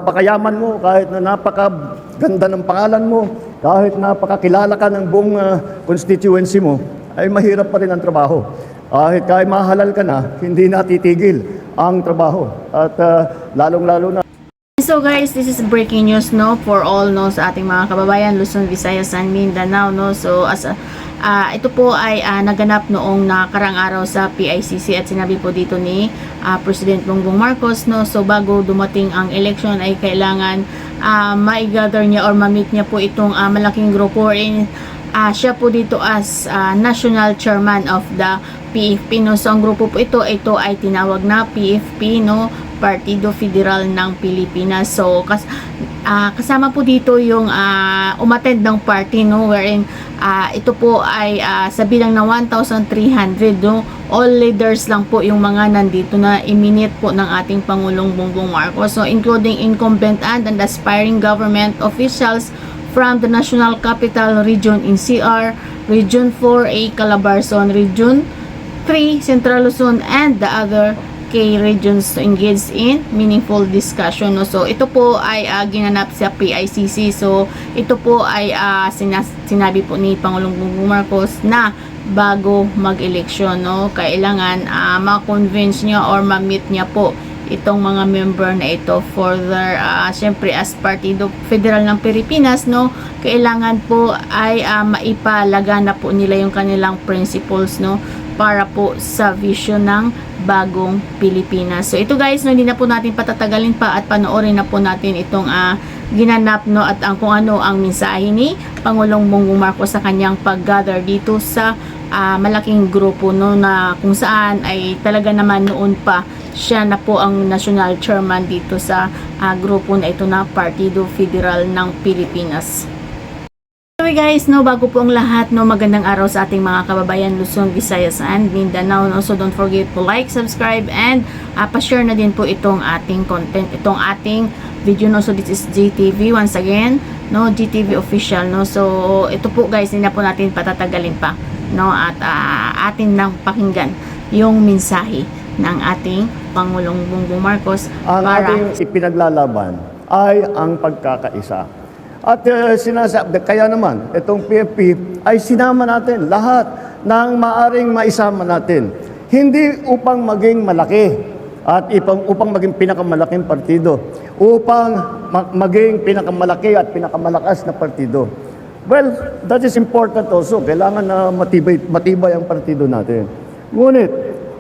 napakayaman mo, kahit na napakaganda ng pangalan mo, kahit napakakilala ka ng buong constituency mo, ay mahirap pa rin ang trabaho. Kahit mahalal ka na, hindi natitigil ang trabaho. At lalong-lalo na. So guys, this is breaking news no for all no sa ating mga kababayan Luzon, Visayas and Mindanao no. So ito po ay naganap noong nakarang araw sa PICC at sinabi po dito ni President Bongbong Marcos no. So bago dumating ang election ay kailangan ma-gather niya or ma-meet niya po itong malaking grupo in siya po dito as national chairman of the PFP no. So ang grupo po ito ay tinawag na PFP no, Partido Federal ng Pilipinas. So kasama po dito yung umattend ng party no, wherein ito po ay sa bilang na 1,300 no. All leaders lang po yung mga nandito na iminit po ng ating Pangulong Bongbong Marcos. So including incumbent and aspiring government officials from the National Capital Region NCR, Region 4A Calabarzon, Region 3 Central Luzon, and the other regions to engage in meaningful discussion no. So ito po ay ginanap sa PICC. So ito po ay sinabi po ni Pangulong Bongbong Marcos na bago mag-eleksyon no, kailangan ma-convince niya or ma-meet niya po itong mga member na ito for their syempre as Partido Federal ng Pilipinas no, kailangan po ay maipalaganap po nila yung kanilang principles no, para po sa vision ng bagong Pilipinas. So ito guys, no, hindi na po natin patatagalin pa at panoorin na po natin itong ginanap no at kung ano ang mensahe ni Pangulong Bongbong Marcos sa kanyang pag-gather dito sa malaking grupo no, na kung saan ay talaga naman noon pa siya na po ang national chairman dito sa grupo na ito na Partido Federal ng Pilipinas. Okay guys, no, bago po ang lahat, no, magandang araw sa ating mga kababayan Luzon, Visayas and Mindanao. No? So don't forget to like, subscribe, and pa-share na din po itong ating content, itong ating video. No? So this is GTV once again, no, GTV official. No? So ito po guys, hindi na po natin patatagalin pa. No? At atin nang pakinggan yung mensahe ng ating Pangulong Bongbong Marcos. Ang ating ipinaglalaban ay ang pagkakaisa. At sinasabi, kaya naman, itong PFP ay sinama natin lahat ng maaring maisama natin. Hindi upang maging malaki at upang maging pinakamalaking partido, upang maging pinakamalaki at pinakamalakas na partido. Well, that is important also. Kailangan na matibay ang partido natin. Ngunit,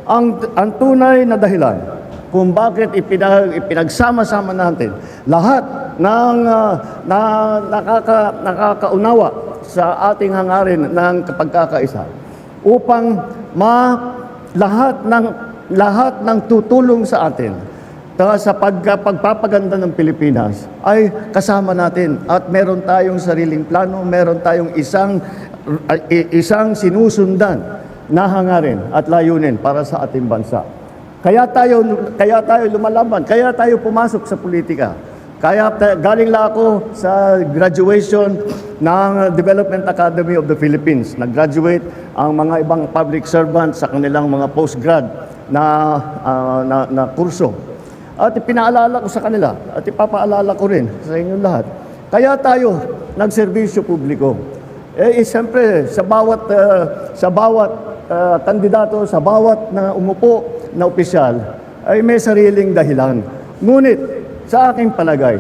ang tunay na dahilan kung bakit ipinagsama-sama natin lahat ng nakakaunawa sa ating hangarin ng pagkakaisa upang lahat ng tutulong sa atin sa pagpapaganda ng Pilipinas ay kasama natin at meron tayong sariling plano, meron tayong isang sinusundan na hangarin at layunin para sa ating bansa. Kaya tayo lumalaban, kaya tayo pumasok sa politika. Kaya galing lang ako sa graduation ng Development Academy of the Philippines. Nag-graduate ang mga ibang public servants sa kanilang mga postgrad na kurso. At ipinaalala ko sa kanila at ipapaalala ko rin sa inyong lahat. Kaya tayo nagserbisyo publiko. Siyempre, sa bawat kandidato, sa bawat na umupo na opisyal, ay may sariling dahilan. Ngunit, sa aking palagay,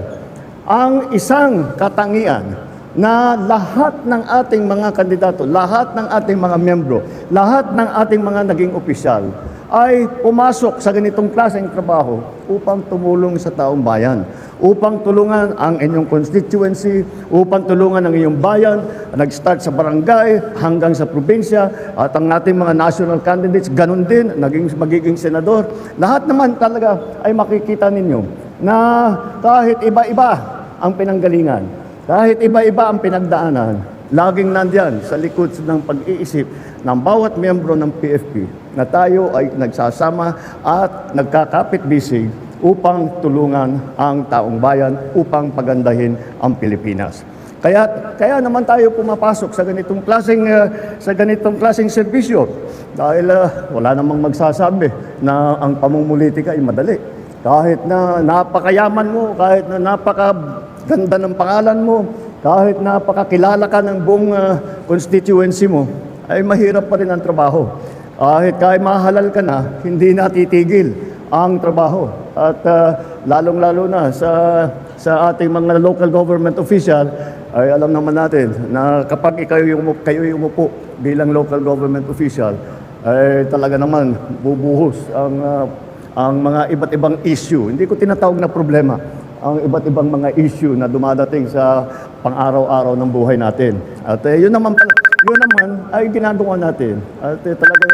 ang isang katangian na lahat ng ating mga kandidato, lahat ng ating mga membro, lahat ng ating mga naging opisyal, ay pumasok sa ganitong klaseng trabaho upang tumulong sa taong bayan, upang tulungan ang inyong constituency, upang tulungan ang iyong bayan, nag-start sa barangay hanggang sa probinsya, at ang ating mga national candidates, ganun din, magiging senador. Lahat naman talaga ay makikita ninyo na kahit iba-iba ang pinanggalingan, kahit iba-iba ang pinagdaanan, laging nandyan sa likod ng pag-iisip ng bawat miyembro ng PFP na tayo ay nagsasama at nagkakapit-bisig upang tulungan ang taong bayan, upang pagandahin ang Pilipinas. Kaya naman tayo pumapasok sa ganitong klaseng serbisyo dahil wala namang magsasabi na ang pamumulitika ay madali. kahit na napakayaman mo, kahit na napakaganda ng pangalan mo, kahit napakakilala ka ng buong constituency mo, ay mahirap pa rin ang trabaho. Kahit mahalal ka na, hindi natitigil ang trabaho. At lalong-lalo na sa ating mga local government official, ay alam naman natin na kapag kayo umupo bilang local government official, ay talaga naman bubuhos ang mga iba't ibang issue. Hindi ko tinatawag na problema, ang iba't ibang mga issue na dumadating sa pang-araw-araw ng buhay natin. At yun naman ay ginagawa natin. At talaga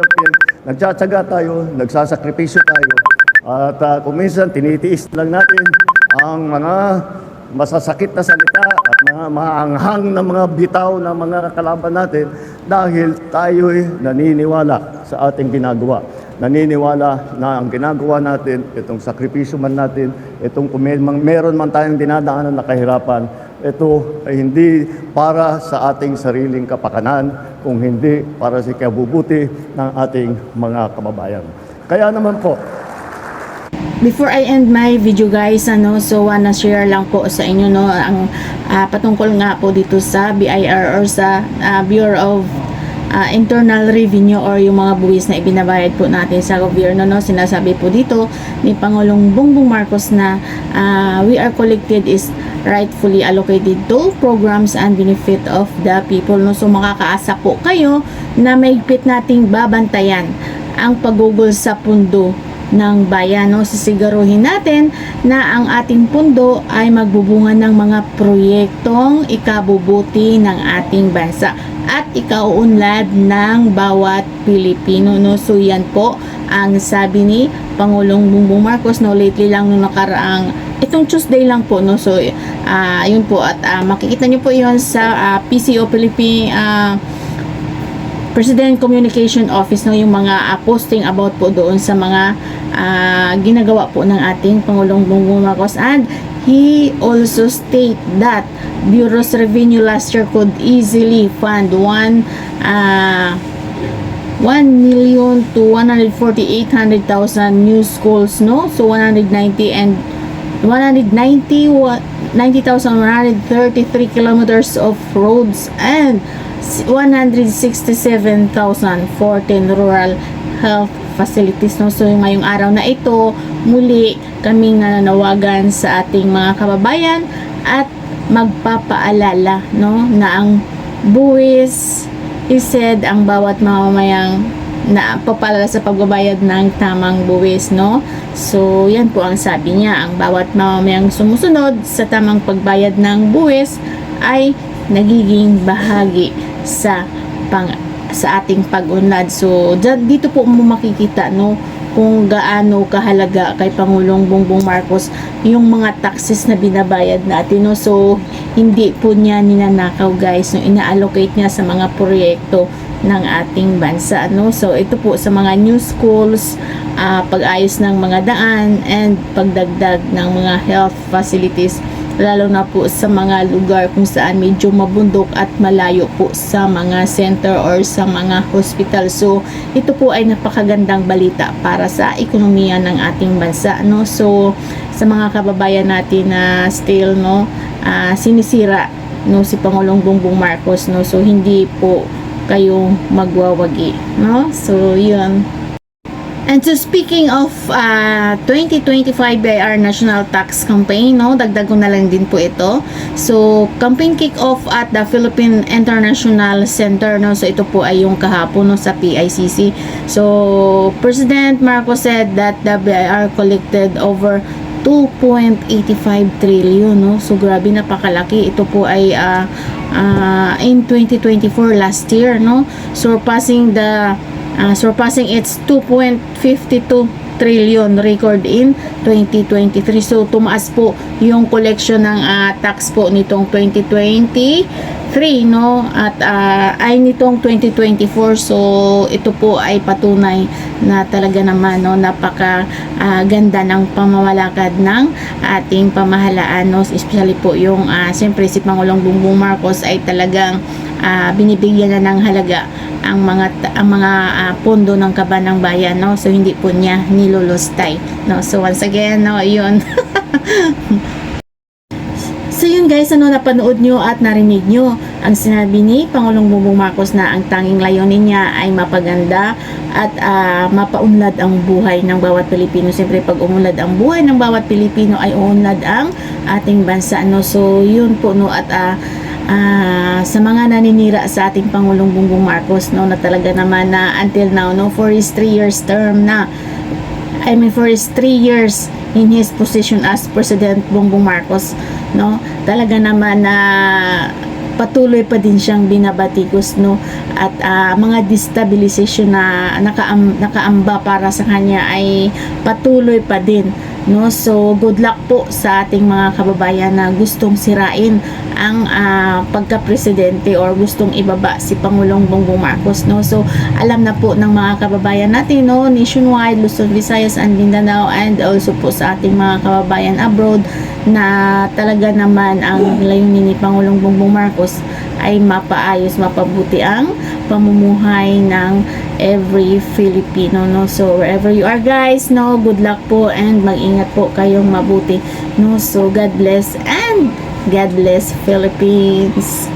nagtsatsaga tayo, nagsasakripisyo tayo. At kung minsan tinitiis lang natin ang mga masasakit na salita at mga maanghang na mga bitaw na mga kalaban natin dahil tayo'y naniniwala sa ating ginagawa. Naniniwala na ang ginagawa natin, itong sakripisyo man natin, itong kung meron man tayong dinadaanan na kahirapan, ito ay hindi para sa ating sariling kapakanan, kung hindi para sa ikabubuti ng ating mga kababayan. Kaya naman po, before I end my video guys, so wanna share lang po sa inyo ang patungkol nga po dito sa BIR or sa Bureau of Internal Revenue or yung mga buwis na ibinabayad po natin sa gobyerno. Sinasabi po dito ni Pangulong Bongbong Marcos na we are collected is rightfully allocated to programs and benefit of the people. So makakaasa po kayo na mahigpit nating babantayan ang paggugol sa pundo ng bayan. Sisiguruhin natin na ang ating pundo ay magbubunga ng mga proyektong ikabubuti ng ating bansa at ikauunlad ng bawat Pilipino. So yan po ang sabi ni Pangulong Bongbong Marcos lately lang nung nakaraang itong Tuesday lang po. So yun po at makikita nyo po yun sa PCO Philippine President Communication Office, yung mga posting about po doon sa mga ginagawa po ng ating Pangulong Bongbong Marcos. And he also state that Bureau's revenue last year could easily fund 1 million to 148,000 new schools, so 90,133 kilometers of roads and 167,014 rural health facilities. So ngayong araw na ito, muli kaming nananawagan sa ating mga kababayan at magpapaalala na ang buwis said ang bawat mamamayang na papalala sa pagbabayad ng tamang buwis. So yan po ang sabi niya, ang bawat mamamayang sumusunod sa tamang pagbayad ng buwis ay nagiging bahagi sa ating pag-unlad. So dito po mo makikita kung gaano kahalaga kay Pangulong Bongbong Marcos yung mga taxes na binabayad natin. So hindi po niya ninanakaw guys, ina-allocate niya sa mga proyekto ng ating bansa. So ito po sa mga new schools, pag-ayos ng mga daan and pagdagdag ng mga health facilities, lalo na po sa mga lugar kung saan medyo mabundok at malayo po sa mga center or sa mga hospital. So ito po ay napakagandang balita para sa ekonomiya ng ating bansa. So sa mga kababayan natin na still sinisira si Pangulong Bongbong Marcos, so hindi po kayo magwawagi. So yun. And so speaking of 2025 BIR National Tax Campaign, dagdag ko na lang din po ito. So campaign kick-off at the Philippine International Center. So ito po ay yung kahapon sa PICC. So President Marcos said that the BIR collected over 2.85 trillion. So grabe, napakalaki. Ito po ay in 2024 last year, surpassing its 2.52 trillion record in 2023. So tumaas po yung collection ng tax po nitong 2023 no, at ay nitong 2024. So ito po ay patunay na talaga naman, no, napaka ganda ng pamamalakad ng ating pamahalaan, no, especially po yung siyempre si Pangulong Bongbong Marcos ay talagang binibigyan na ng halaga ang mga pondo ng kaban ng bayan, no, so hindi po niya nilulustay, no. So once again, no, yun. So yun guys, napanood nyo at narinig nyo ang sinabi ni Pangulong Bongbong Marcos na ang tanging layunin niya ay mapaganda at mapaunlad ang buhay ng bawat Pilipino. Siyempre pag umunlad ang buhay ng bawat Pilipino ay uunlad ang ating bansa, no. So yun po, no, at sa mga naninira sa ating Pangulong Bongbong Marcos, no, na talaga naman na until now, no, for his 3 years term na, for his 3 years in his position as President Bongbong Marcos, no, talaga naman na patuloy pa din siyang binabatikos, no, at mga destabilization na nakaamba para sa kanya ay patuloy pa din, no. So good luck po sa ating mga kababayan na gustong sirain ang pagka-presidente or gustong ibaba si Pangulong Bongbong Marcos, no. So alam na po ng mga kababayan natin, no, nationwide, Luzon, Visayas and Mindanao, and also po sa ating mga kababayan abroad na talaga naman ang layunin ni Pangulong Bongbong Marcos ay mapaayos, mapabuti ang pamumuhay ng every Filipino, no. So wherever you are guys, no, good luck po and mag-ingat po kayong mabuti, no. So God bless and God bless Philippines.